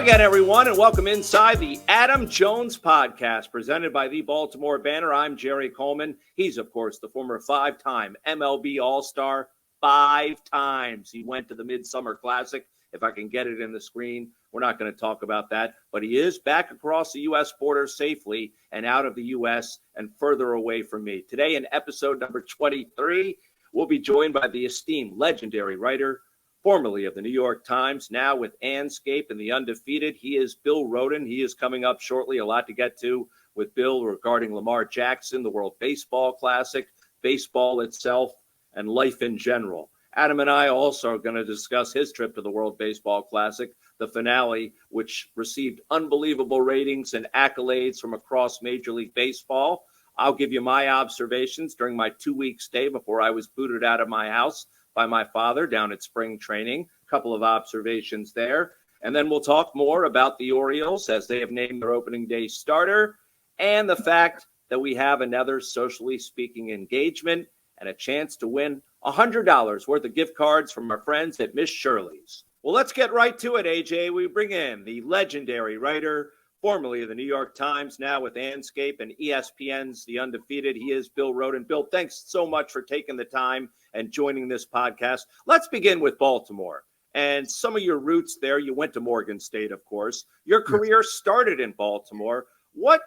again, everyone, and welcome inside the Adam Jones podcast presented by the Baltimore Banner. I'm Jerry Coleman. He's, of course, the former five-time MLB All-Star. 5 times he went to the Midsummer Classic. If I can get it in the screen, we're not going to talk about that. But he is back across the U.S. border safely and out of the U.S. and further away from me. Today, in episode number 23, we'll be joined by the esteemed legendary writer, formerly of the New York Times, now with Andscape and the Undefeated. He is Bill Rhoden. He is coming up shortly. A lot to get to with Bill regarding Lamar Jackson, the World Baseball Classic, baseball itself, and life in general. Adam and I also are going to discuss his trip to the World Baseball Classic, the finale, which received unbelievable ratings and accolades from across Major League Baseball. I'll give you my observations during my 2-week stay before I was booted out of my house by my father down at spring training. A couple of observations there. And then we'll talk more about the Orioles as they have named their opening day starter and the fact that we have another socially speaking engagement and a chance to win $100 worth of gift cards from our friends at Miss Shirley's. Well, let's get right to it, AJ. We bring in the legendary writer, formerly of the New York Times, now with Andscape and ESPN's The Undefeated. He is Bill Rhoden. Bill, thanks so much for taking the time and joining this podcast. Let's begin with Baltimore and some of your roots there. You went to Morgan State, of course. Your career started in Baltimore. What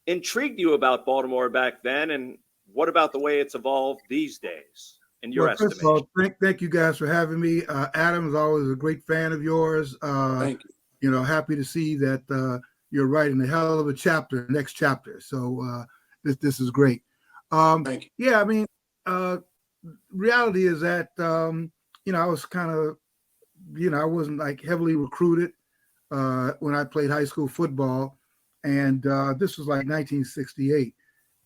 intrigued you about Baltimore back then, and what about the way it's evolved these days, in your estimation? First of all, thank you guys for having me. Adam is always a great fan of yours. Thank you. Happy to see that you're writing a hell of a chapter, next chapter. So this is great. Thank you. Yeah, I mean, reality is that, I was kind of, I wasn't like heavily recruited when I played high school football. And this was like 1968.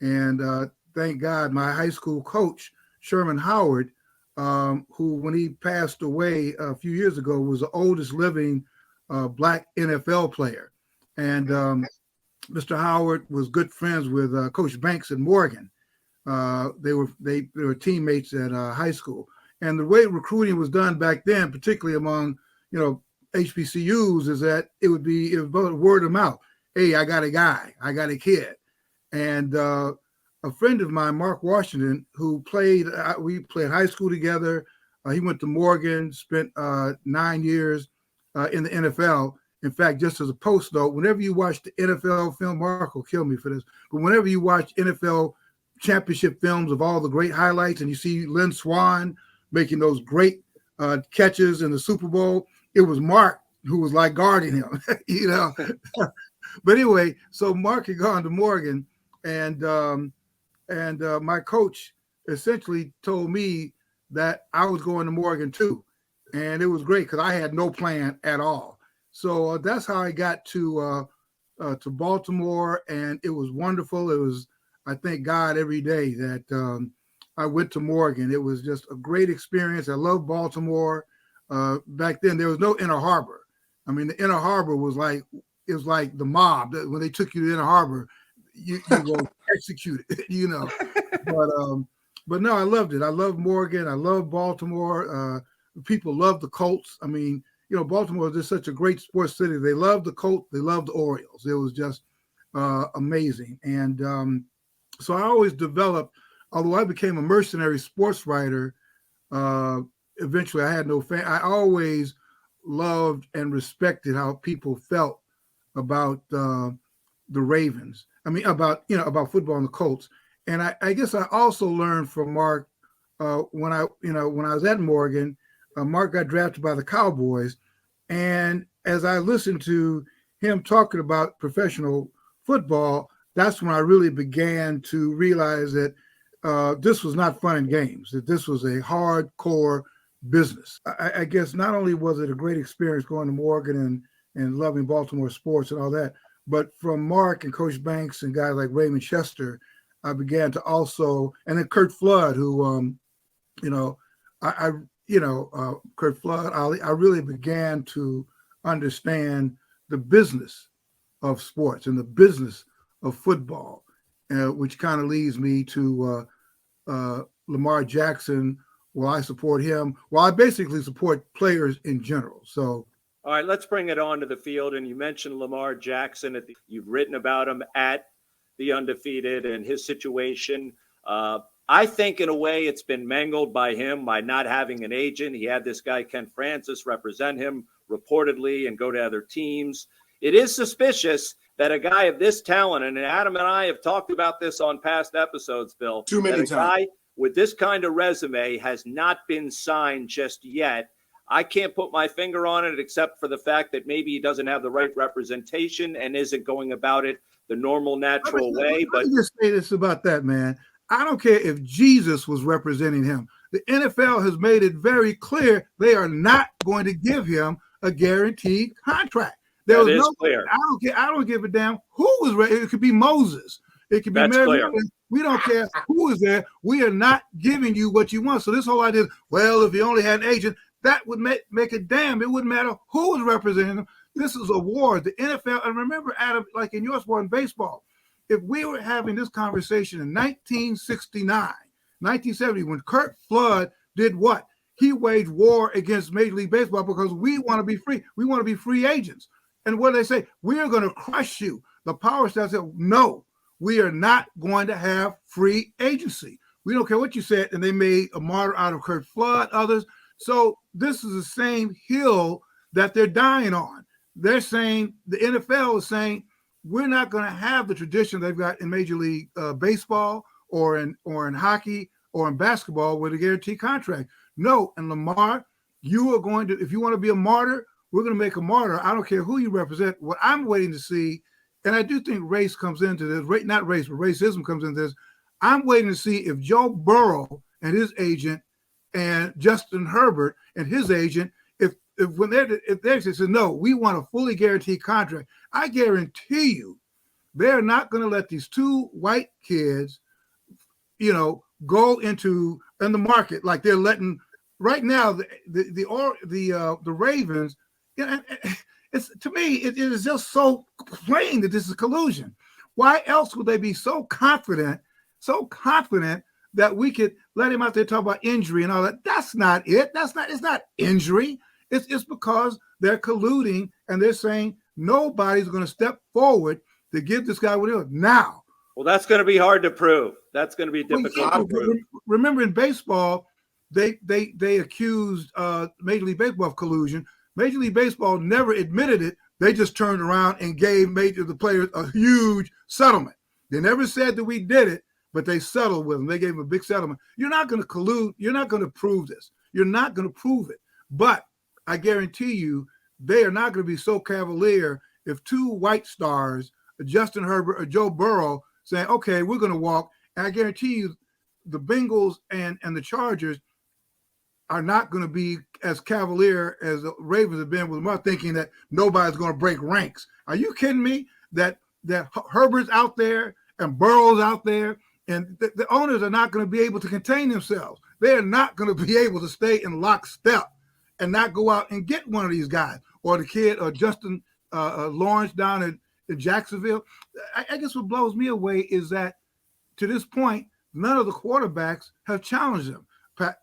And thank God, my high school coach, Sherman Howard, who, when he passed away a few years ago, was the oldest living Black NFL player. And Mr. Howard was good friends with Coach Banks at Morgan. They were teammates at high school. And the way recruiting was done back then, particularly among, HBCUs, is that it was word of mouth. Hey, I got a guy, I got a kid. And a friend of mine, Mark Washington, who we played high school together. He went to Morgan, spent 9 years in the NFL. In fact, just as a post note, whenever you watch the NFL film, Mark will kill me for this, but whenever you watch NFL championship films of all the great highlights and you see Lynn Swann making those great catches in the Super Bowl, it was Mark who was like guarding him, But anyway, so Mark had gone to Morgan, and my coach essentially told me that I was going to Morgan too. And it was great because I had no plan at all. So that's how I got to Baltimore, and it was wonderful. It was, I thank God every day that I went to Morgan. It was just a great experience. I love Baltimore. Back then, there was no Inner Harbor. I mean, the Inner Harbor was like the mob. When they took you to Inner Harbor, you go execute it, But no, I loved it. I love Morgan. I love Baltimore. People love the Colts. I mean, Baltimore is just such a great sports city. They love the Colts. They love the Orioles. It was just amazing. And so I always developed, although I became a mercenary sports writer, eventually I had no fan. I always loved and respected how people felt about the Ravens. I mean, about football and the Colts. And I guess I also learned from Mark when I was at Morgan. Mark got drafted by the Cowboys, and as I listened to him talking about professional football, that's when I really began to realize that this was not fun and games, that this was a hardcore business. I guess not only was it a great experience going to Morgan and loving Baltimore sports and all that, but from Mark and Coach Banks and guys like Raymond Chester, I began to also, and then Kurt Flood, who, Kurt Flood, I really began to understand the business of sports and the business of football, which kind of leads me to Lamar Jackson. Well, I support him. Well, I basically support players in general. So All right, let's bring it on to the field. And you mentioned Lamar Jackson. You've written about him at The Undefeated and his situation. I think in a way it's been mangled by him by not having an agent. He had this guy, Ken Francis, represent him reportedly and go to other teams. It is suspicious that a guy of this talent, and Adam and I have talked about this on past episodes, Bill, too many times, guy with this kind of resume has not been signed just yet. I can't put my finger on it except for the fact that maybe he doesn't have the right representation and isn't going about it the normal, natural way. Let me just say this about that, man. I don't care if Jesus was representing him. The NFL has made it very clear they are not going to give him a guaranteed contract. There was no clear. I don't care. I don't give a damn who was ready. It could be Moses. It could be Mary. We don't care who is there. We are not giving you what you want. So this whole idea, well, if you only had an agent, that would make it damn. It wouldn't matter who was representing them. This is a war. The NFL, and remember, Adam, like in your sport in baseball, if we were having this conversation in 1969, 1970, when Curt Flood did what? He waged war against Major League Baseball because we want to be free. We want to be free agents. And what do they say? We are going to crush you. The power staff said, no, we are not going to have free agency. We don't care what you said. And they made a martyr out of Curt Flood, others. So this is the same hill that they're dying on. They're saying, the NFL is saying, we're not going to have the tradition they've got in Major League Baseball or in hockey or in basketball with a guaranteed contract. No, and Lamar, you are going to, if you want to be a martyr, we're going to make a martyr. I don't care who you represent. What I'm waiting to see, and I do think race comes into this, not race, but racism comes into this. I'm waiting to see if Joe Burrow and his agent and Justin Herbert and his agent, if they say, no, we want a fully guaranteed contract, I guarantee you they're not going to let these two white kids, go into in the market like they're letting right now the Ravens. It's, to me, it is just so plain that this is collusion. Why else would they be so confident that we could let him out there talk about injury and all that? That's not it. It's not injury. It's because they're colluding and they're saying nobody's going to step forward to give this guy what he wants now. Well, that's going to be hard to prove. That's going to be difficult to prove. Remember, in baseball, they accused Major League Baseball of collusion. Major League Baseball never admitted it. They just turned around and gave the players a huge settlement. They never said that we did it, but they settled with them. They gave them a big settlement. You're not going to collude. You're not going to prove this. You're not going to prove it. But I guarantee you, they are not going to be so cavalier if two white stars, Justin Herbert or Joe Burrow, saying, okay, we're going to walk. And I guarantee you, the Bengals and the Chargers are not going to be as cavalier as the Ravens have been with Lamar, thinking that nobody's going to break ranks. Are you kidding me? That Herbert's out there and Burrow's out there, and the owners are not going to be able to contain themselves. They are not going to be able to stay in lockstep and not go out and get one of these guys or the kid or Justin Lawrence down in Jacksonville. I guess what blows me away is that to this point, none of the quarterbacks have challenged him.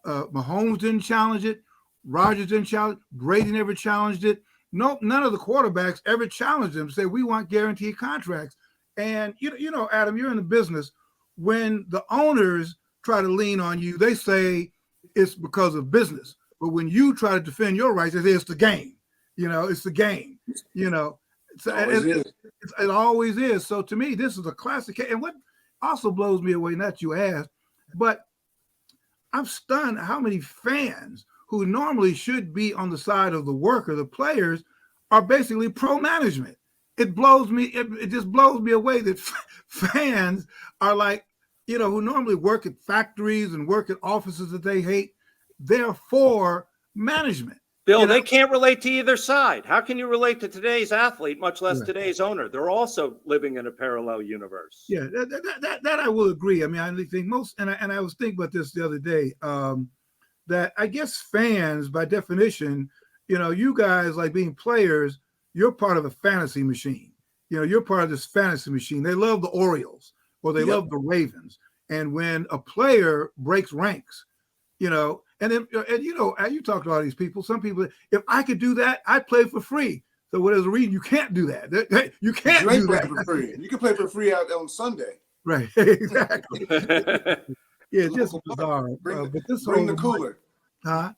Mahomes didn't challenge it. Rodgers didn't challenge it. Brady never challenged it. No, none of the quarterbacks ever challenged him to say, we want guaranteed contracts. And, Adam, you're in the business. When the owners try to lean on you, they say it's because of business. But when you try to defend your rights, they say it's the game. It's the game. It always is. So to me, this is a classic case. And what also blows me away, not you asked, but I'm stunned how many fans who normally should be on the side of the worker, the players, are basically pro-management. It blows me. It just blows me away that fans are like, who normally work at factories and work at offices that they hate. They're for management. Bill, they can't relate to either side. How can you relate to today's athlete, much less today's owner? They're also living in a parallel universe. Yeah, that I will agree. I mean, I think most, and I was thinking about this the other day, that I guess fans, by definition, you guys, like being players, you're part of a fantasy machine. You're part of this fantasy machine. They love the Orioles or they love the Ravens. And when a player breaks ranks, and And then, and you talk to all these people. Some people, if I could do that, I'd play for free. So, well, there's a reason you can't do that. You can't do that for free. You can play for free out on Sunday. Right, exactly. Yeah, just bizarre. Bring but this bring the cooler. Huh?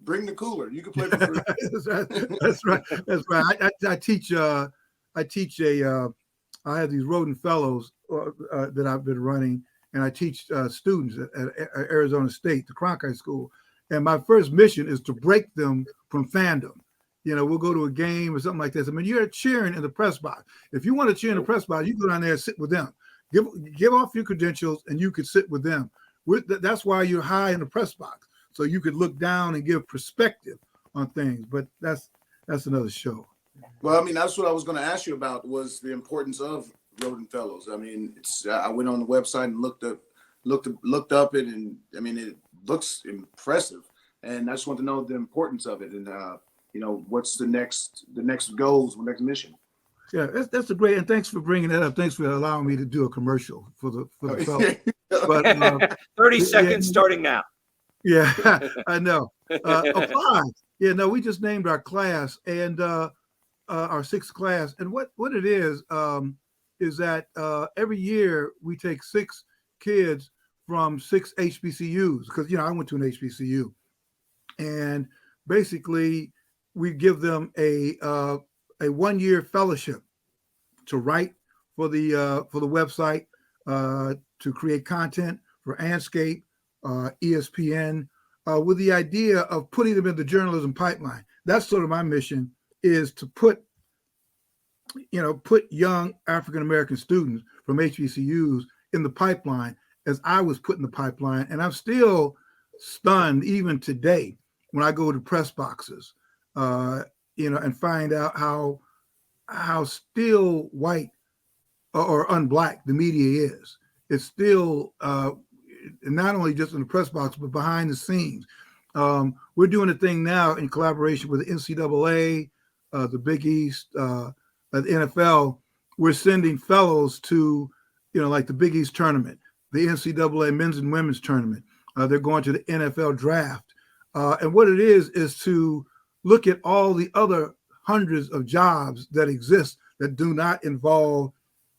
Bring the cooler. You can play for free. That's right. That's right. I teach. I have these Rhoden Fellows that I've been running, and I teach students at Arizona State, the Cronkite School. And my first mission is to break them from fandom. We'll go to a game or something like this. I mean, you're cheering in the press box. If you want to cheer in the press box, you go down there and sit with them. Give off your credentials, and you could sit with them. That's why you're high in the press box, so you could look down and give perspective on things. But that's another show. Well, I mean, that's what I was going to ask you about, was the importance of Rhoden Fellows. I mean, I went on the website and looked up it, and I mean, it looks impressive. And I just want to know the importance of it, and what's the next goals, the next mission. Yeah, that's a great, and thanks for bringing that up. Thanks for allowing me to do a commercial for the fellow. But 30 seconds starting now. Yeah, I know. Apply. Yeah, no, we just named our class, and our sixth class. And what it is that every year we take 6 kids from 6 HBCUs, because I went to an HBCU, and basically we give them a 1-year fellowship to write for the website, to create content for Andscape, ESPN, with the idea of putting them in the journalism pipeline. That's sort of my mission, is to put young African-American students from HBCUs in the pipeline, as I was put in the pipeline. And I'm still stunned even today when I go to press boxes, and find out how still white or unblack the media is. It's still not only just in the press box, but behind the scenes. We're doing a thing now in collaboration with the NCAA, the Big East, the NFL. We're sending fellows to, like the Big East tournament, the NCAA men's and women's tournament. They're going to the NFL draft. And what it is to look at all the other hundreds of jobs that exist that do not involve,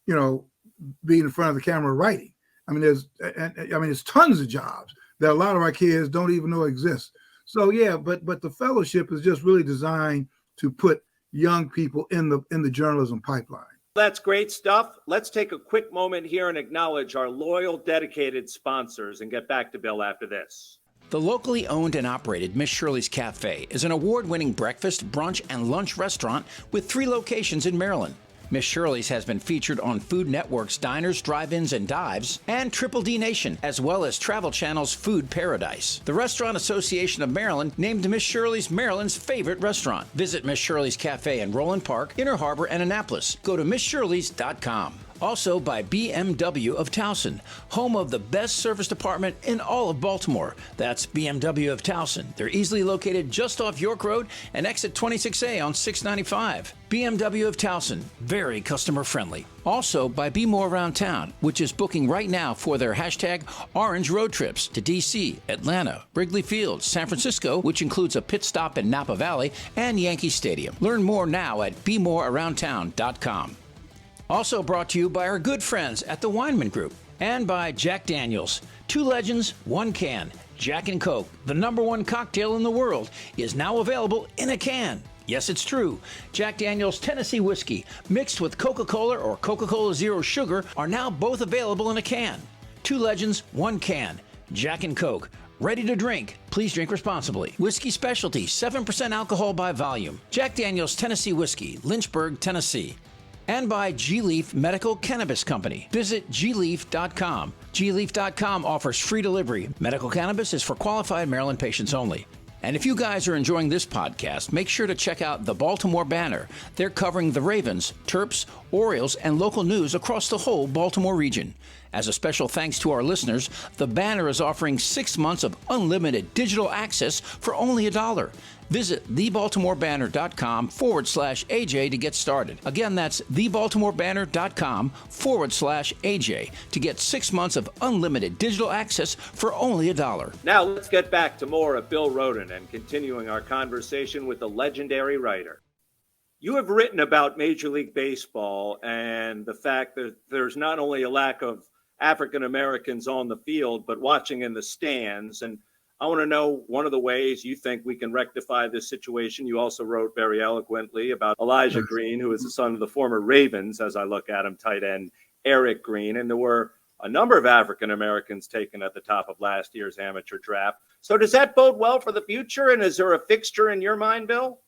being in front of the camera writing. I mean, there's tons of jobs that a lot of our kids don't even know exist. So yeah, but the fellowship is just really designed to put young people in the journalism pipeline. That's great stuff. Let's take a quick moment here and acknowledge our loyal, dedicated sponsors and get back to Bill after this. The locally owned and operated Miss Shirley's Cafe is an award-winning breakfast, brunch, and lunch restaurant with 3 locations in Maryland. Miss Shirley's has been featured on Food Network's Diners, Drive-Ins, and Dives, and Triple D Nation, as well as Travel Channel's Food Paradise. The Restaurant Association of Maryland named Miss Shirley's Maryland's favorite restaurant. Visit Miss Shirley's Cafe in Roland Park, Inner Harbor, and Annapolis. Go to MissShirleys.com. Also by BMW of Towson, home of the best service department in all of Baltimore. That's BMW of Towson. They're easily located just off York Road and exit 26A on 695. BMW of Towson, very customer friendly. Also by Be More Around Town, which is booking right now for their hashtag Orange Road Trips to DC, Atlanta, Wrigley Field, San Francisco, which includes a pit stop in Napa Valley, and Yankee Stadium. Learn more now at BeMoreAroundTown.com. Also brought to you by our good friends at the Weinman Group and by Jack Daniels. 2 legends, 1 can. Jack and Coke, the #1 cocktail in the world, is now available in a can. Yes, it's true. Jack Daniels Tennessee Whiskey, mixed with Coca-Cola or Coca-Cola Zero Sugar, are now both available in a can. 2 legends, 1 can. Jack and Coke. Ready to drink. Please drink responsibly. Whiskey Specialty, 7% alcohol by volume. Jack Daniels Tennessee Whiskey, Lynchburg, Tennessee. And by G-Leaf Medical Cannabis Company. Visit gleaf.com. gleaf.com offers free delivery. Medical cannabis is for qualified Maryland patients only. And if you guys are enjoying this podcast, make sure to check out the Baltimore Banner. They're covering the Ravens, Terps, Orioles, and local news across the whole Baltimore region. As a special thanks to our listeners, the Banner is offering 6 months of unlimited digital access for only $1. Visit thebaltimorebanner.com/AJ to get started. Again, that's thebaltimorebanner.com/AJ to get 6 months of unlimited digital access for only $1. Now let's get back to more of Bill Rhoden and continuing our conversation with the legendary writer. You have written about Major League Baseball and the fact that there's not only a lack of African Americans on the field, but watching in the stands. And I want to know one of the ways you think we can rectify this situation. You also wrote very eloquently about Elijah Green, who is the son of the former Ravens, as I look at him, tight end Eric Green. And there were a number of African Americans taken at the top of last year's amateur draft. So does that bode well for the future? And is there a fixture in your mind, Bill?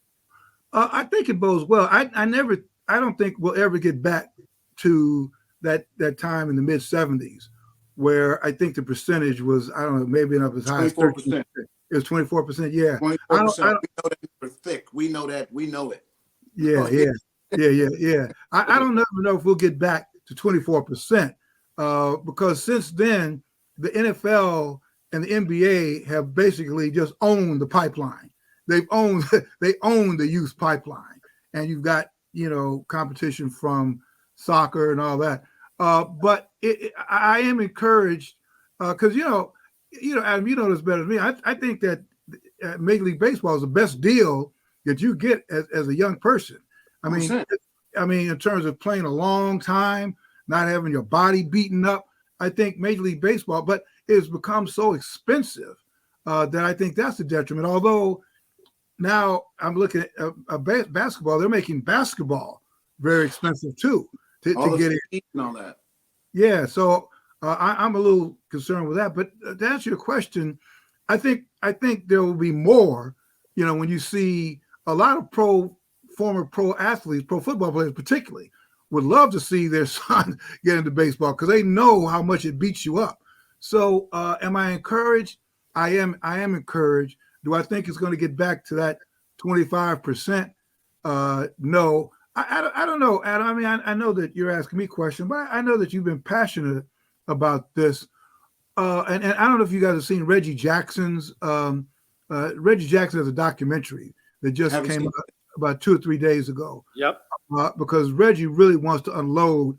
I think it bodes well. I don't think we'll ever get back to that time in the mid 70s where I think the percentage was, I don't know, maybe not as high as 24%. It was 24%. Yeah. 24%. We know that we're thick. We know that. We know it. Yeah. I don't know if we'll get back to 24% because since then, the NFL and the NBA have basically just owned the pipeline. They own the youth pipeline, and you've got, competition from soccer and all that. But I am encouraged because, Adam, you know this better than me. I think that Major League Baseball is the best deal that you get as a young person. I mean, in terms of playing a long time, not having your body beaten up, I think Major League Baseball, but it's become so expensive that I think that's a detriment. Although now I'm looking at basketball, they're making basketball very expensive too. To get it and all that. Yeah, so I'm a little concerned with that. But to answer your question, I think there will be more. When you see a lot of former pro athletes, pro football players particularly, would love to see their son get into baseball because they know how much it beats you up. So, am I encouraged? I am encouraged. Do I think it's going to get back to that 25%? No. I don't know, Adam. I mean, I know that you're asking me questions, but I know that you've been passionate about this. And I don't know if you guys have seen Reggie Jackson's. Reggie Jackson has a documentary that just came out about 2 or 3 days ago. Yep. Because Reggie really wants to unload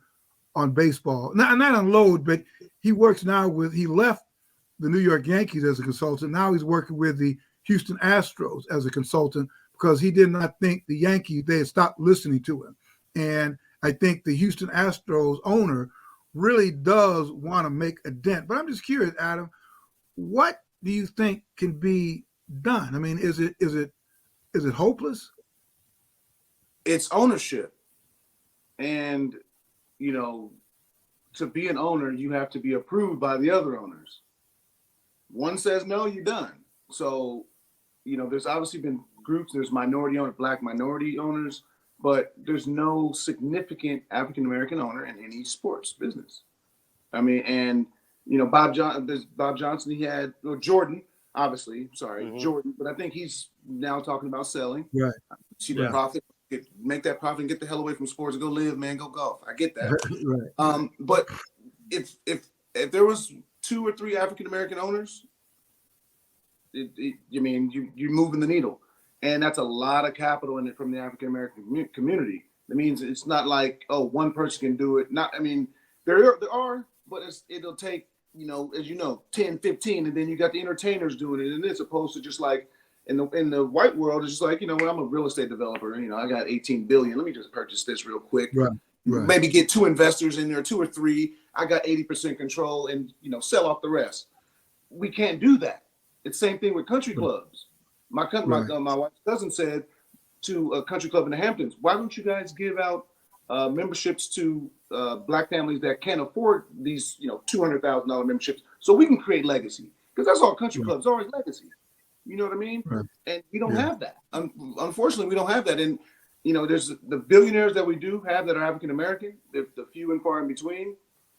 on baseball. Not unload, but he works now he left the New York Yankees as a consultant. Now he's working with the Houston Astros as a consultant, because he did not think the Yankees, they had stopped listening to him. And I think the Houston Astros owner really does want to make a dent. But I'm just curious, Adam, what do you think can be done? I mean, is it hopeless? It's ownership. And, to be an owner, you have to be approved by the other owners. One says no, you're done. So, there's obviously been groups, there's minority owners, black minority owners, but there's no significant African-American owner in any sports business. I mean, and, Bob Johnson, he had, Jordan, obviously, Jordan, but I think he's now talking about selling. Right. See the profit, make that profit and get the hell away from sports and go live, man, go golf. I get that. Right. But if there was 2 or 3 African-American owners, you're moving the needle. And that's a lot of capital in it from the African-American community. That means it's not like, one person can do it. There are, but it'll take, as 10, 15, and then you got the entertainers doing it. And it's opposed to just like in the white world, it's just like, I'm a real estate developer. I got 18 billion. Let me just purchase this real quick. Right. Maybe get 2 investors in there, 2 or 3. I got 80% control and, sell off the rest. We can't do that. It's the same thing with country clubs. My wife's cousin said to a country club in the Hamptons, why don't you guys give out memberships to black families that can't afford these, $200,000 memberships so we can create legacy? Because that's all country clubs are, is legacy. You know what I mean? Right. And we don't have that. Unfortunately, we don't have that. And, there's the billionaires that we do have that are African-American, the few and far in between.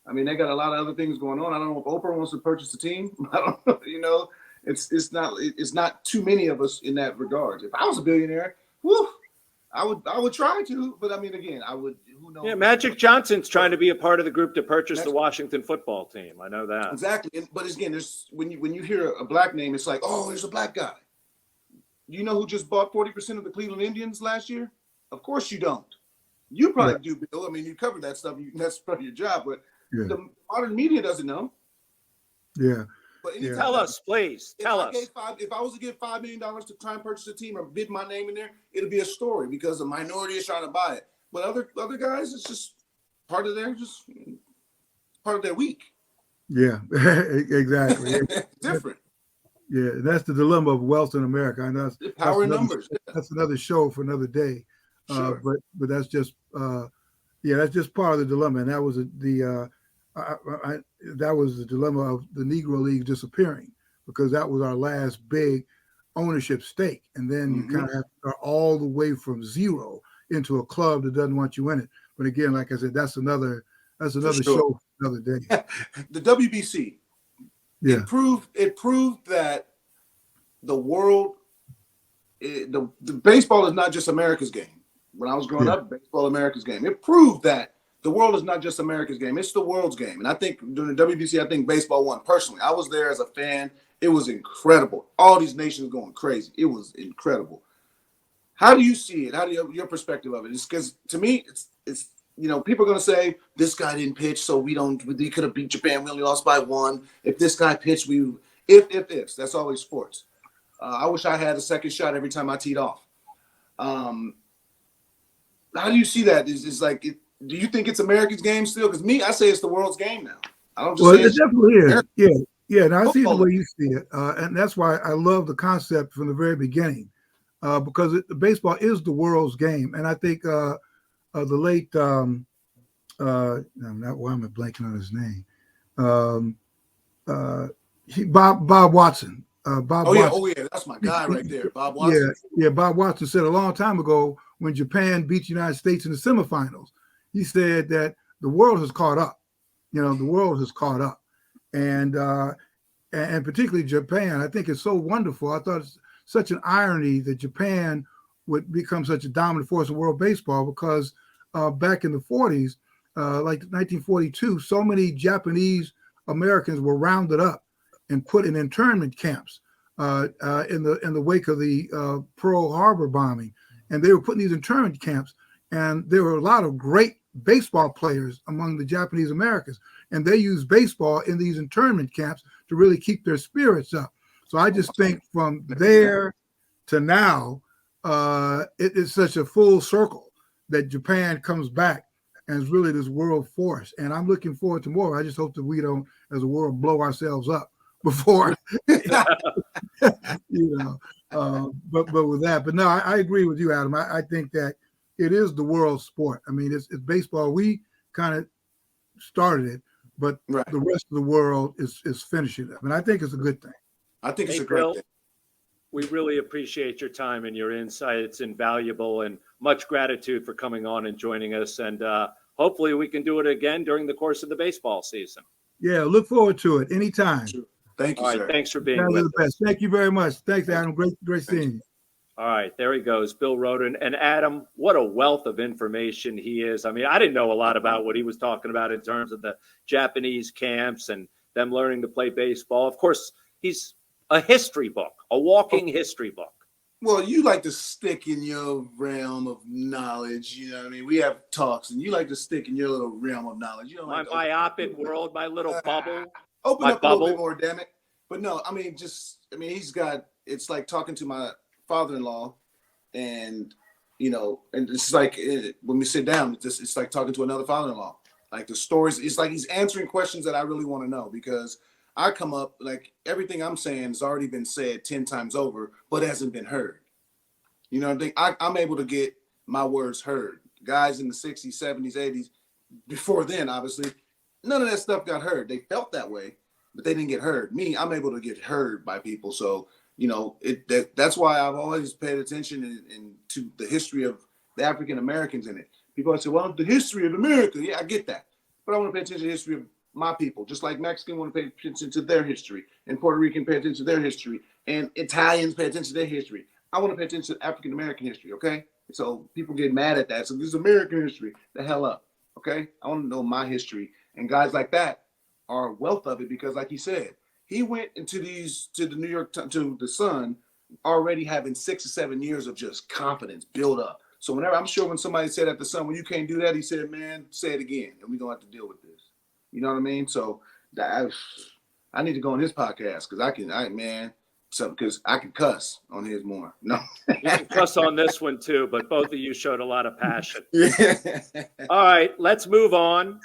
I mean, they got a lot of other things going on. I don't know if Oprah wants to purchase a team. I don't know, It's not too many of us in that regard. If I was a billionaire, I would try to, but I mean, again, I would. Who knows? Yeah, Magic Johnson's trying to be a part of the group to purchase the Washington football team. I know that. Exactly. But again, there's when you hear a black name, it's like, oh, there's a black guy. You know who just bought 40% of the Cleveland Indians last year? Of course you don't. You probably do, Bill. I mean, you covered that stuff. That's part of your job, but the modern media doesn't know. Yeah. But anytime Tell us, please. Tell us. If I was to give $5 million to try and purchase a team or bid my name in there, it'll be a story because a minority is trying to buy it. But other guys, it's just part of their week. Yeah, exactly. It's different. Yeah, that's the dilemma of wealth in America. I know that's Power in numbers. That's another show for another day. Sure. But that's just that's just part of the dilemma, and that was that was the dilemma of the Negro League disappearing, because that was our last big ownership stake, and then you kind of have to start all the way from zero into a club that doesn't want you in it. But again, like I said, that's another show for another day. The WBC. Yeah. It proved that the world, the baseball is not just America's game. When I was growing up, baseball America's game. It proved that the world is not just America's game; it's the world's game. And I think during the WBC, I think baseball won. Personally, I was there as a fan. It was incredible. All these nations going crazy. It was incredible. How do you see it? How do your perspective of it? It's because to me, it's people are going to say this guy didn't pitch, so we could have beat Japan. We only lost by 1. If this guy pitched, ifs. That's always sports. I wish I had a second shot every time I teed off. How do you see that? Is like, do you think it's America's game still? Because I say it's the world's game now. I don't just say it definitely is. Yeah. And I see the way you see it, and that's why I love the concept from the very beginning, because baseball is the world's game, and I think the late why am I blanking on his name? Bob Watson. Watson. That's my guy right there, Bob Watson. Yeah. Bob Watson said a long time ago when Japan beat the United States in the semifinals, he said that the world has caught up. The world has caught up, and particularly Japan. I think it's so wonderful. I thought it's such an irony that Japan would become such a dominant force in world baseball, because back in the 40s, like 1942, so many Japanese Americans were rounded up and put in internment camps in the wake of the Pearl Harbor bombing. And they were put in these internment camps, and there were a lot of great baseball players among the Japanese Americans, and they used baseball in these internment camps to really keep their spirits up. So I just think from there to now, it is such a full circle that Japan comes back and is really this world force. And I'm looking forward to more. I just hope that we don't, as a world, blow ourselves up before, but with that. But no, I agree with you, Adam. I think that it is the world sport. I mean, it's baseball. We kind of started it, but the rest of the world is finishing it. And I think it's a good thing. I think it's a great thing. We really appreciate your time and your insight. It's invaluable, and much gratitude for coming on and joining us. And hopefully we can do it again during the course of the baseball season. Yeah, look forward to it anytime. Thank you, sir. Thanks for being with us. Thank you very much. Thanks, Adam. Great seeing you. All right, there he goes, Bill Rhoden. And Adam, what a wealth of information he is. I mean, I didn't know a lot about what he was talking about in terms of the Japanese camps and them learning to play baseball. Of course, he's a history book, a walking history book. Well, you like to stick in your realm of knowledge. You know what I mean? We have talks, and you like to stick in your little realm of knowledge. You know, my myopic world, my little bubble. Open up a little bit more, damn it. But no, I mean, he's got, it's like talking to my father-in-law, and and it's like when we sit down, it's like talking to another father-in-law. Like the stories, it's like he's answering questions that I really want to know, because I come up, like everything I'm saying has already been said 10 times over, but hasn't been heard. I think I'm able to get my words heard. Guys in the 60s, 70s, 80s, before then, obviously, none of that stuff got heard. They felt that way, but they didn't get heard. Me, I'm able to get heard by people. So, that's why I've always paid attention to the history of the African Americans in it. People say, well, the history of America. Yeah, I get that. But I want to pay attention to the history of my people, just like Mexican want to pay attention to their history, and Puerto Rican pay attention to their history, and Italians pay attention to their history. I want to pay attention to African American history, okay? So people get mad at that. So this is American history. The hell up. Okay. I want to know my history. And guys like that are a wealth of it because, like he said, he went into to the New York, to the Sun already having 6 or 7 years of just confidence build up. So whenever, I'm sure when somebody said at the Sun, well, you can't do that, he said, man, say it again, and we're going to have to deal with this. You know what I mean? So I need to go on his podcast because I can cuss on his more. No. You can cuss on this one too, but both of you showed a lot of passion. Yeah. All right, let's move on.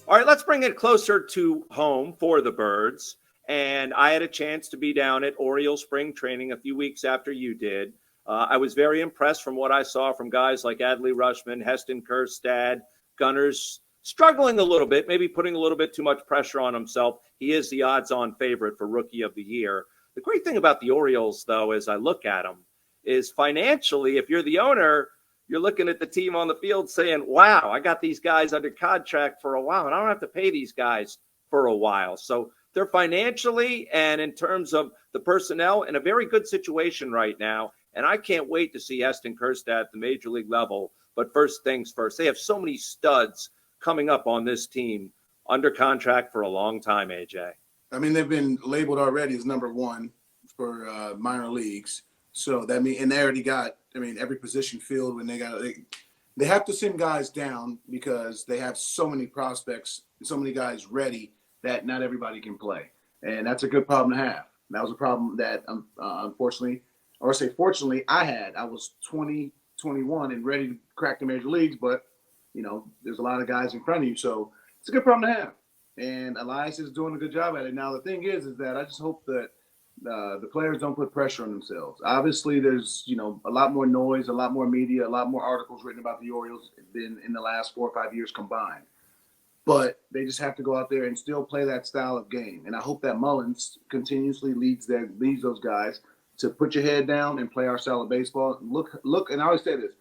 All right, let's bring it closer to home for the Birds. And I had a chance to be down at Orioles spring training a few weeks after you did. I was very impressed from what I saw from guys like Adley Rutschman, Heston Kjerstad, Gunners struggling a little bit, maybe putting a little bit too much pressure on himself. He is the odds-on favorite for Rookie of the Year. The great thing about the Orioles, though, as I look at them, is financially, if you're the owner, you're looking at the team on the field saying, wow, I got these guys under contract for a while, and I don't have to pay these guys for a while. So they're financially and in terms of the personnel in a very good situation right now. And I can't wait to see Heston Kjerstad at the major league level. But first things first, they have so many studs coming up on this team under contract for a long time, AJ. I mean, they've been labeled already as number one for minor leagues. So that means, and they already got, I mean, every position filled when they have to send guys down because they have so many prospects, so many guys ready that not everybody can play. And that's a good problem to have. That was a problem that unfortunately, or say fortunately, I had. I was 20, 21 and ready to crack the major leagues, but, you know, there's a lot of guys in front of you. So it's a good problem to have. And Elias is doing a good job at it. Now, the thing is that I just hope that the players don't put pressure on themselves. Obviously, there's, you know, a lot more noise, a lot more media, a lot more articles written about the Orioles than in the last 4 or 5 years combined. But they just have to go out there and still play that style of game. And I hope that Mullins continuously leads those guys to put your head down and play our style of baseball. Look, and I always say this,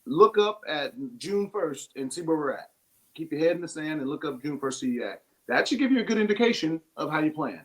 look up at June 1st and see where we're at. Keep your head in the sand and look up June 1st, see you at. That should give you a good indication of how you're playing.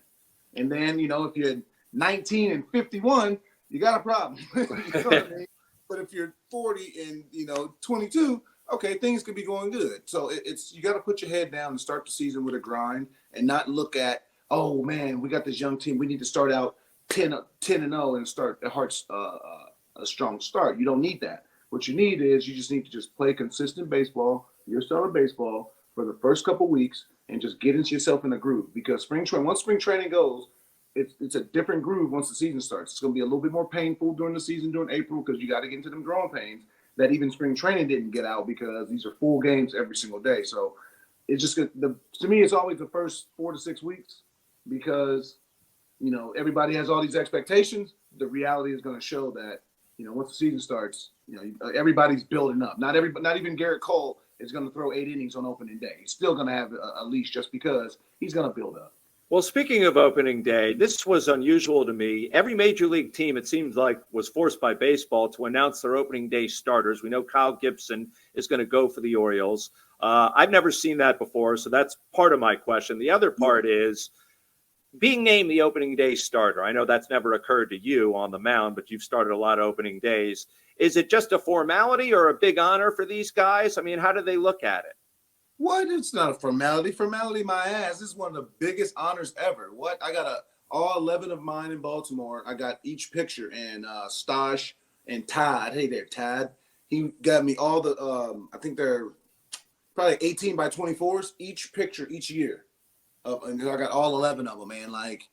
And then, you know, if you're 19 and 51, you got a problem. You know what I mean? But if you're 40 and, you know, 22, okay, things could be going good. So you got to put your head down and start the season with a grind and not look at, oh, man, we got this young team. We need to start out 10-0 and start a strong start. You don't need that. What you need is you just need to just play consistent baseball, your style of baseball for the first couple weeks and just get into yourself in a groove. Because once spring training goes, it's a different groove once the season starts. It's going to be a little bit more painful during the season, during April, because you got to get into them growing pains that even spring training didn't get out because these are full games every single day. So it's just to me, it's always the first 4 to 6 weeks because, you know, everybody has all these expectations. The reality is going to show that, you know, once the season starts, you know, everybody's building up. Not even Garrett Cole is going to throw 8 innings on opening day. He's still going to have a leash just because he's going to build up. Well, speaking of opening day, this was unusual to me. Every major league team, it seems like, was forced by baseball to announce their opening day starters. We know Kyle Gibson is going to go for the Orioles. I've never seen that before, so that's part of my question. The other part is being named the opening day starter. I know that's never occurred to you on the mound, but you've started a lot of opening days. Is it just a formality or a big honor for these guys? I mean, how do they look at it? What? It's not a formality. Formality, my ass. This is one of the biggest honors ever. What? I got all 11 of mine in Baltimore. I got each picture, and Stosh and Todd. Hey there, Todd. He got me all the. I think they're probably 18 by 24s each picture each year. And I got all 11 of them, man. Like,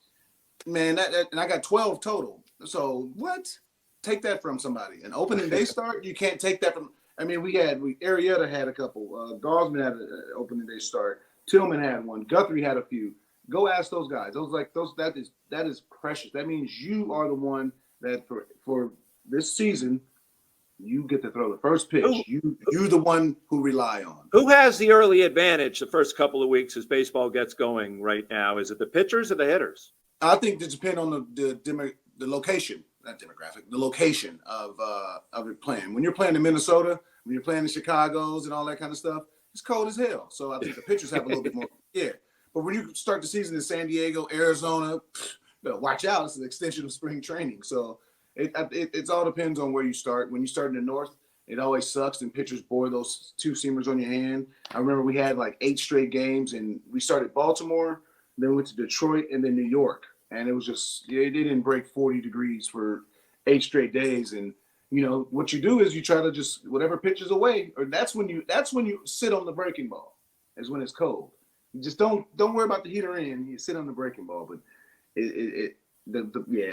man, and I got 12 total. So what? Take that from somebody. An opening day start, you can't take that from. I mean, Arrieta had a couple. Gosman had an opening day start. Tillman had one. Guthrie had a few. Go ask those guys. That is precious. That means you are the one that for this season, you get to throw the first pitch. You're the one who rely on. Who has the early advantage the first couple of weeks as baseball gets going right now? Is it the pitchers or the hitters? I think it depends on the location, not demographic, the location of it playing. When you're playing in Minnesota, when you're playing in Chicago's and all that kind of stuff, it's cold as hell. So I think the pitchers have a little bit more. Yeah. But when you start the season in San Diego, Arizona, watch out. It's an extension of spring training. So It all depends on where you start. When you start in the north, it always sucks, and pitchers bore those two seamers on your hand. I remember we had like 8 straight games, and we started Baltimore, then went to Detroit, and then New York, and it was just it didn't break 40 degrees for 8 straight days. And what you do is you try to just whatever pitches away, or that's when you sit on the breaking ball, is when it's cold. You just don't worry about the heater in. You sit on the breaking ball, but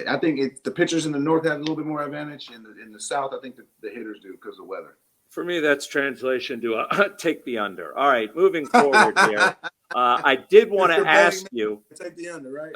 I think the pitchers in the north have a little bit more advantage. In the south, I think the hitters do because of weather. For me, that's translation to take the under. All right, moving forward here. I did want to ask you. Take the under, right?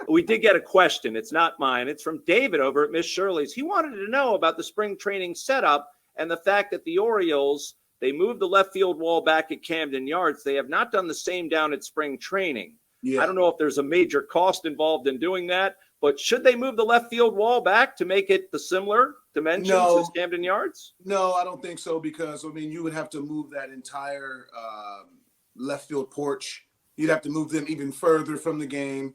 We did get a question. It's not mine. It's from David over at Miss Shirley's. He wanted to know about the spring training setup and the fact that the Orioles, they moved the left field wall back at Camden Yards. They have not done the same down at spring training. Yeah. I don't know if there's a major cost involved in doing that, but should they move the left field wall back to make it the similar dimensions as Camden Yards? No, I don't think so, because, you would have to move that entire left field porch. You'd have to move them even further from the game.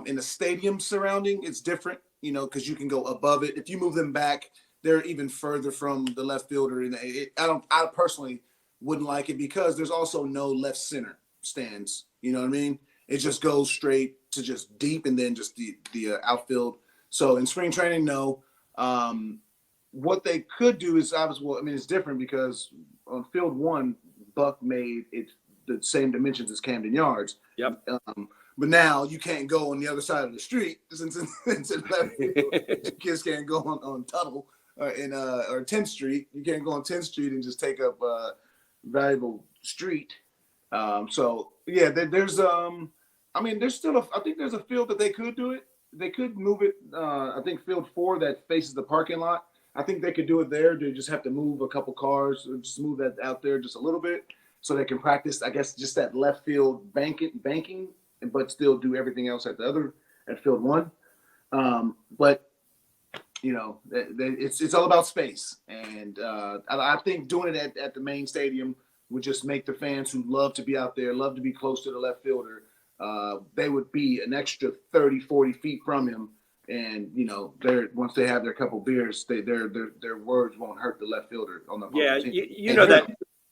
In the stadium surrounding, it's different, because you can go above it. If you move them back, they're even further from the left fielder. I personally wouldn't like it, because there's also no left center stands. You know what I mean? It just goes straight to just deep, and then just the outfield. So in spring training, no. What they could do is it's different, because on field 1, Buck made it the same dimensions as Camden Yards. Yep. But now you can't go on the other side of the street since left field. Kids can't go on Tuttle or 10th Street. You can't go on 10th Street and just take up a valuable street. So yeah, there's still I think there's a field that they could do it. They could move it. I think field 4 that faces the parking lot. I think they could do it there. They just have to move a couple cars, or just move that out there just a little bit, so they can practice, I guess, just that left field banking, but still do everything else at field 1. But it's all about space, and I think doing it at the main stadium would just make the fans who love to be out there, love to be close to the left fielder, they would be an extra 30, 40 feet from him. And once they have their couple beers, their words won't hurt the left fielder on the team.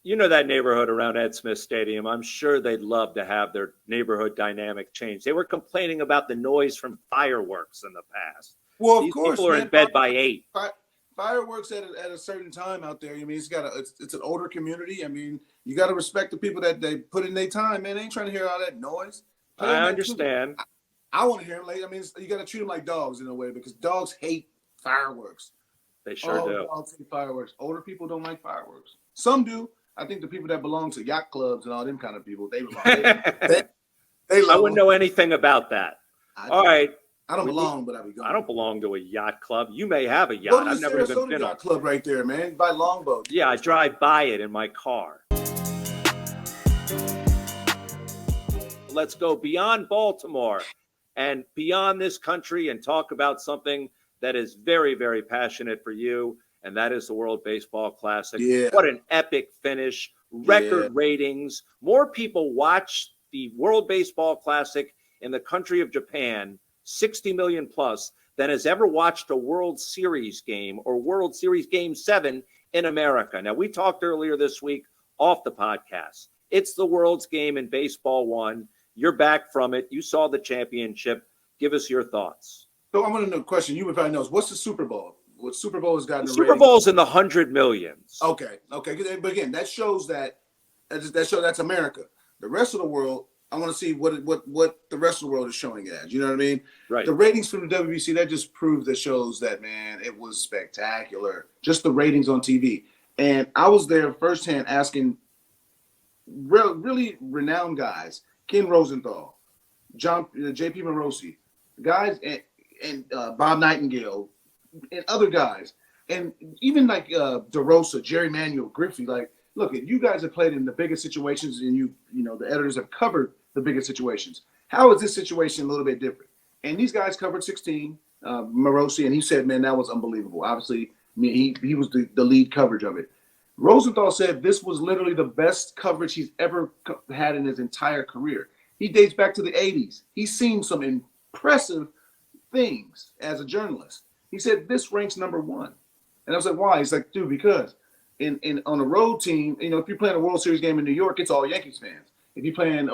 You know that neighborhood around Ed Smith Stadium. I'm sure they'd love to have their neighborhood dynamic change. They were complaining about the noise from fireworks in the past. Well, These people are in bed by 8. Fireworks at a certain time out there. It's an older community. You got to respect the people that they put in their time. Man, they ain't trying to hear all that noise. I understand. I want to hear them. You got to treat them like dogs in a way, because dogs hate fireworks. They sure do. Dogs hate fireworks. Older people don't like fireworks. Some do. I think the people that belong to yacht clubs and all them kind of people, they love I wouldn't know anything about that. All right. I don't belong, but I be going. I don't belong to a yacht club. You may have a yacht. I've never even been on yacht club right there, man. Buy longboat. Yeah, I drive by it in my car. Let's go beyond Baltimore and beyond this country and talk about something that is very, very passionate for you, and that is the World Baseball Classic. Yeah. What an epic finish, record ratings. More people watch the World Baseball Classic in the country of Japan, 60 million plus, than has ever watched a World Series game or World Series Game 7 in America. Now, we talked earlier this week off the podcast. It's the world's game in Baseball 1. You're back from it. You saw the championship. Give us your thoughts. So I'm going to know a question. You would probably know. What's the Super Bowl? What Super Bowl has gotten the Super Bowl's in the 100 millions. Okay. But again, that shows that's America. The rest of the world, I want to see what the rest of the world is showing it as. You know what I mean? Right. The ratings from the WBC, that just proves that shows that, man, it was spectacular. Just the ratings on TV. And I was there firsthand asking really renowned guys, Ken Rosenthal, J.P. Morosi, guys, and Bob Nightingale, and other guys, and even like DeRosa, Jerry Manuel, Griffey. Like, look, you guys have played in the biggest situations, and the editors have covered the biggest situations. How is this situation a little bit different? And these guys covered 16, Morosi, and he said, man, that was unbelievable. Obviously, he was the lead coverage of it. Rosenthal said this was literally the best coverage he's ever had in his entire career. He dates back to the 80s. He's seen some impressive things as a journalist. He said, this ranks number 1. And I was like, why? He's like, dude, because on a road team, if you're playing a World Series game in New York, it's all Yankees fans. If you're playing,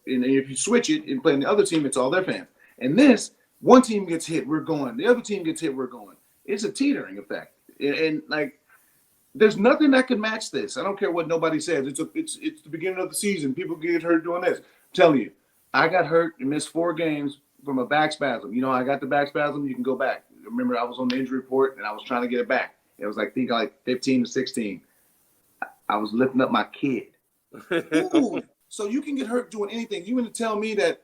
if you switch it and playing the other team, it's all their fans. And this, one team gets hit, we're going. The other team gets hit, we're going. It's a teetering effect. And like, there's nothing that can match this. I don't care what nobody says. It's the beginning of the season. People get hurt doing this. I'm telling you, I got hurt and missed 4 games from a back spasm. I got the back spasm. You can go back. Remember, I was on the injury report and I was trying to get it back. It was like 15 to 16. I was lifting up my kid. Ooh, so you can get hurt doing anything. You want to tell me that,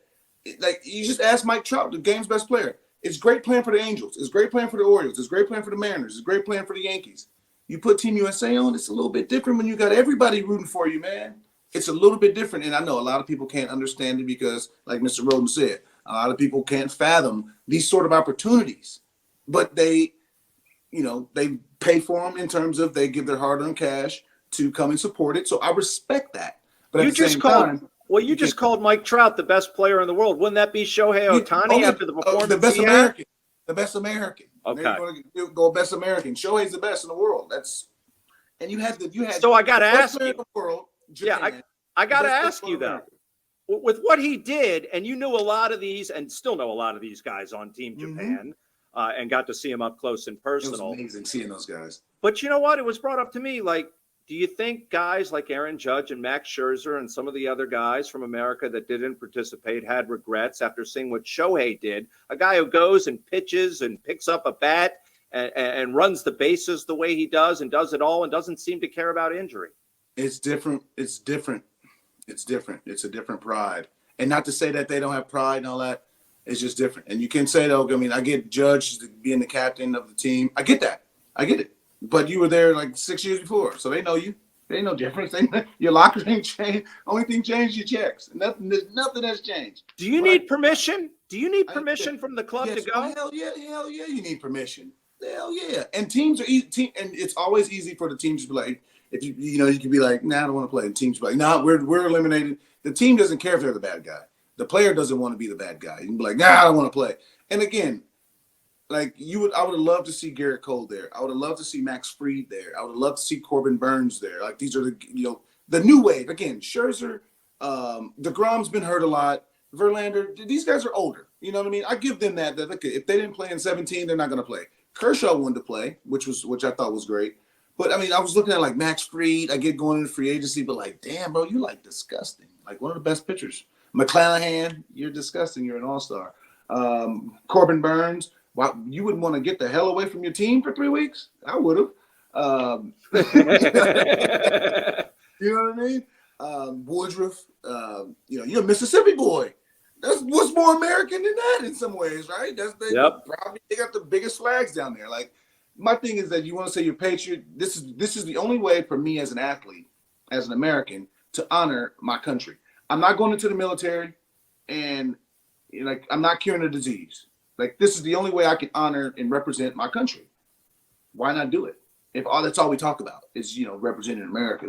like, you just asked Mike Trout, the game's best player. It's great playing for the Angels. It's great playing for the Orioles. It's great playing for the Mariners. It's great playing for the Yankees. You put Team USA on, it's a little bit different when you got everybody rooting for you, man. It's a little bit different. And I know a lot of people can't understand it because, like Mr. Rhoden said, a lot of people can't fathom these sort of opportunities. But they pay for them in terms of they give their hard-earned cash to come and support it. So I respect that. But you just called Mike Trout the best player in the world. Wouldn't that be Shohei Ohtani after the performance? The best American. The best American. Okay. They're going to go best American. Shohei's the best in the world. You had. So I got to ask you. The world, Japan, yeah, I got to ask you though. With what he did, and you knew a lot of these, and still know a lot of these guys on Team Japan, and got to see them up close and personal. It was amazing seeing those guys. But you know what? It was brought up to me, like, do you think guys like Aaron Judge and Max Scherzer and some of the other guys from America that didn't participate had regrets after seeing what Shohei did? A guy who goes and pitches and picks up a bat and runs the bases the way he does and does it all and doesn't seem to care about injury. It's different. It's different. It's different. It's a different pride. And not to say that they don't have pride and all that. It's just different. And you can say, though, I mean, I get Judge being the captain of the team. I get that. I get it. But you were there like 6 years before, so they know you. They ain't no difference. Your locker ain't changed. Only thing changed, your checks. Nothing has changed. Do you need permission? Do you need permission from the club to go? Hell yeah, you need permission. Hell yeah. And teams are easy. And it's always easy for the teams to be like, if you can be like, nah, I don't want to play. And teams be like, nah, we're eliminated. The team doesn't care if they're the bad guy. The player doesn't want to be the bad guy. You can be like, nah, I don't want to play. And again, like I would have loved to see Garrett Cole there. I would have loved to see Max Fried there. I would have loved to see Corbin Burns there. Like these are the new wave. Again, Scherzer, DeGrom's been hurt a lot. Verlander, these guys are older. You know what I mean? I give them that if they didn't play in 17, they're not going to play. Kershaw wanted to play, which I thought was great. But I mean, I was looking at like Max Fried. I get going into free agency, but like, damn, bro, you like disgusting. Like one of the best pitchers. McClanahan, you're disgusting. You're an all-star. Corbin Burns. Wow, you wouldn't want to get the hell away from your team for 3 weeks? I would have. You know what I mean? Woodruff, you're a Mississippi boy. What's more American than that in some ways, right? Probably they got the biggest flags down there. Like my thing is that you want to say you're patriot. This is the only way for me as an athlete, as an American, to honor my country. I'm not going into the military, and I'm not curing a disease. Like this is the only way I can honor and represent my country. Why not do it? If that's all we talk about is representing America.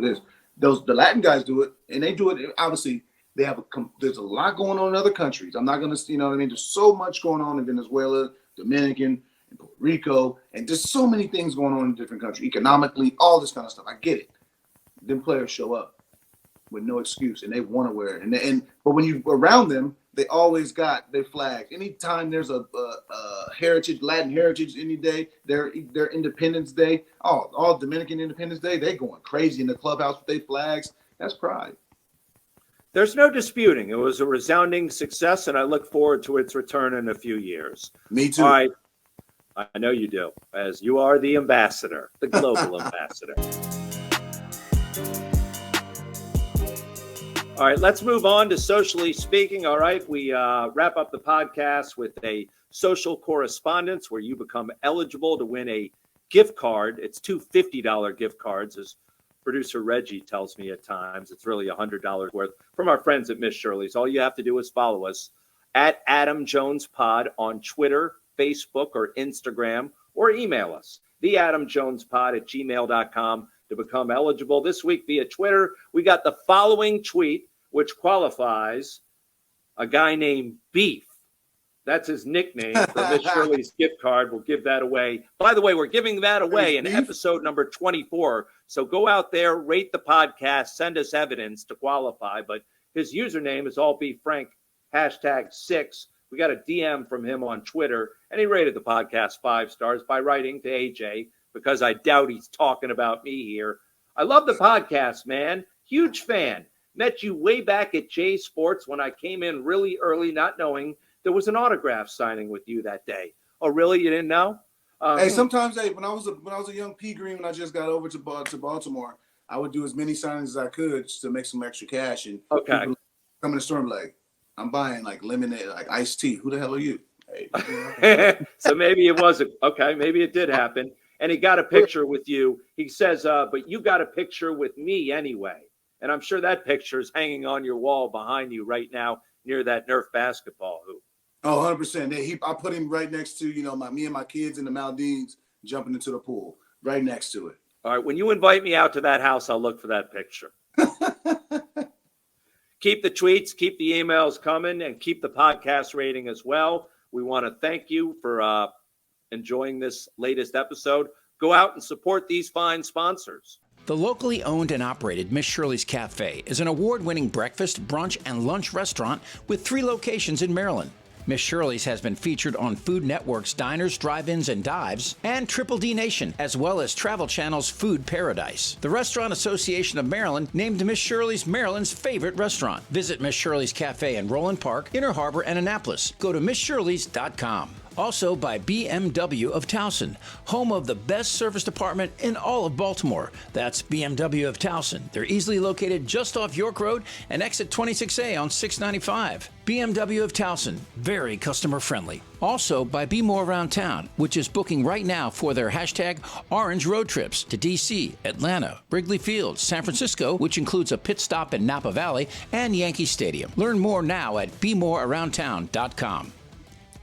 The Latin guys do it, and they do it. Obviously, there's a lot going on in other countries. I'm not going to, there's so much going on in Venezuela, Dominican, and Puerto Rico, and there's so many things going on in different countries, economically, all this kind of stuff. I get it. Then players show up with no excuse, and they want to wear it. But when you around them, they always got their flag. Anytime there's a Latin heritage any day, their Independence Day, all Dominican Independence Day, they going crazy in the clubhouse with their flags. That's pride. There's no disputing. It was a resounding success, and I look forward to its return in a few years. Me too. All right. I know you do, as you are the ambassador, the global ambassador. All right, let's move on to socially speaking. All right, we wrap up the podcast with a social correspondence where you become eligible to win a gift card. It's two $50 gift cards, as producer Reggie tells me at times. It's really $100 worth from our friends at Miss Shirley's. All you have to do is follow us at Adam Jones Pod on Twitter, Facebook, or Instagram, or email us, theadamjonespod@gmail.com to become eligible. This week via Twitter, we got the following tweet, which qualifies a guy named Beef. That's his nickname for Miss Shirley's gift card. We'll give that away. By the way, we're giving that away in episode number 24. So go out there, rate the podcast, send us evidence to qualify. But his username is allbfrank, #6. We got a DM from him on Twitter, and he rated the podcast 5 stars by writing to AJ, because I doubt he's talking about me here. I love the podcast, man. Huge fan. Met you way back at J Sports when I came in really early, not knowing there was an autograph signing with you that day. Oh, really? You didn't know? Hey, sometimes, when I was a young pea green, when I just got over to Baltimore, I would do as many signings as I could just to make some extra cash. And people come in the store and be like, I'm buying like lemonade, like iced tea. Who the hell are you? Hey. So maybe it wasn't. Okay, maybe it did happen. And he got a picture with you. He says, but you got a picture with me anyway. And I'm sure that picture is hanging on your wall behind you right now near that Nerf basketball hoop. Oh, 100%. I put him right next to, me and my kids in the Maldives jumping into the pool, right next to it. All right. When you invite me out to that house, I'll look for that picture. Keep the tweets, keep the emails coming, and keep the podcast rating as well. We want to thank you for enjoying this latest episode. Go out and support these fine sponsors. The locally owned and operated Miss Shirley's Cafe is an award-winning breakfast, brunch, and lunch restaurant with 3 locations in Maryland. Miss Shirley's has been featured on Food Network's Diners, Drive-Ins, and Dives, and Triple D Nation, as well as Travel Channel's Food Paradise. The Restaurant Association of Maryland named Miss Shirley's Maryland's favorite restaurant. Visit Miss Shirley's Cafe in Roland Park, Inner Harbor, and Annapolis. Go to MissShirley's.com. Also by BMW of Towson, home of the best service department in all of Baltimore. That's BMW of Towson. They're easily located just off York Road and exit 26A on 695. BMW of Towson, very customer friendly. Also by Be More Around Town, which is booking right now for their #Orange road trips to DC, Atlanta, Wrigley Field, San Francisco, which includes a pit stop in Napa Valley, and Yankee Stadium. Learn more now at BeMoreAroundTown.com.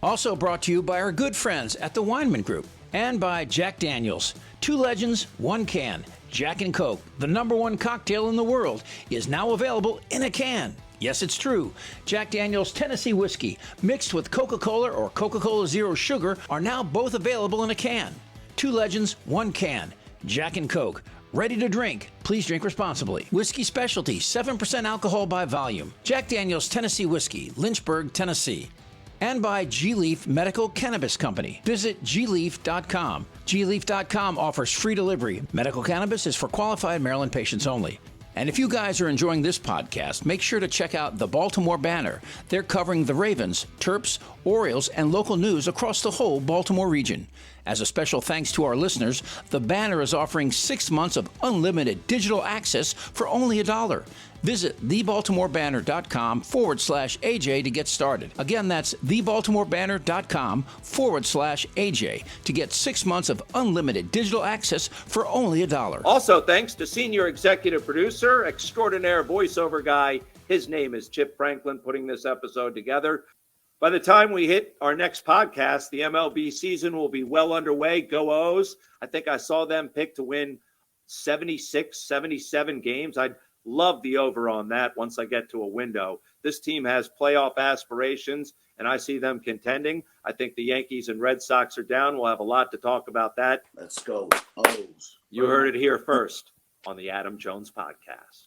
Also brought to you by our good friends at the Weinman Group and by Jack Daniels. 2 legends, 1 can. Jack and Coke, the #1 cocktail in the world, is now available in a can. Yes, it's true. Jack Daniels Tennessee Whiskey, mixed with Coca-Cola or Coca-Cola Zero Sugar, are now both available in a can. 2 legends, 1 can. Jack and Coke. Ready to drink. Please drink responsibly. Whiskey Specialty, 7% alcohol by volume. Jack Daniels Tennessee Whiskey, Lynchburg, Tennessee. And by G-Leaf Medical Cannabis Company. Visit gleaf.com. gleaf.com offers free delivery. Medical cannabis is for qualified Maryland patients only. And if you guys are enjoying this podcast, make sure to check out the Baltimore Banner. They're covering the Ravens, Terps, Orioles, and local news across the whole Baltimore region. As a special thanks to our listeners, the Banner is offering 6 months of unlimited digital access for only $1. Visit thebaltimorebanner.com/AJ to get started. Again, that's thebaltimorebanner.com/AJ to get 6 months of unlimited digital access for only $1. Also, thanks to senior executive producer, extraordinaire voiceover guy. His name is Chip Franklin, putting this episode together. By the time we hit our next podcast, the MLB season will be well underway. Go O's. I think I saw them pick to win 76, 77 games. I'd love the over on that once I get to a window. This team has playoff aspirations, and I see them contending. I think the Yankees and Red Sox are down. We'll have a lot to talk about that. Let's go. O's. You heard it here first on the Adam Jones Podcast.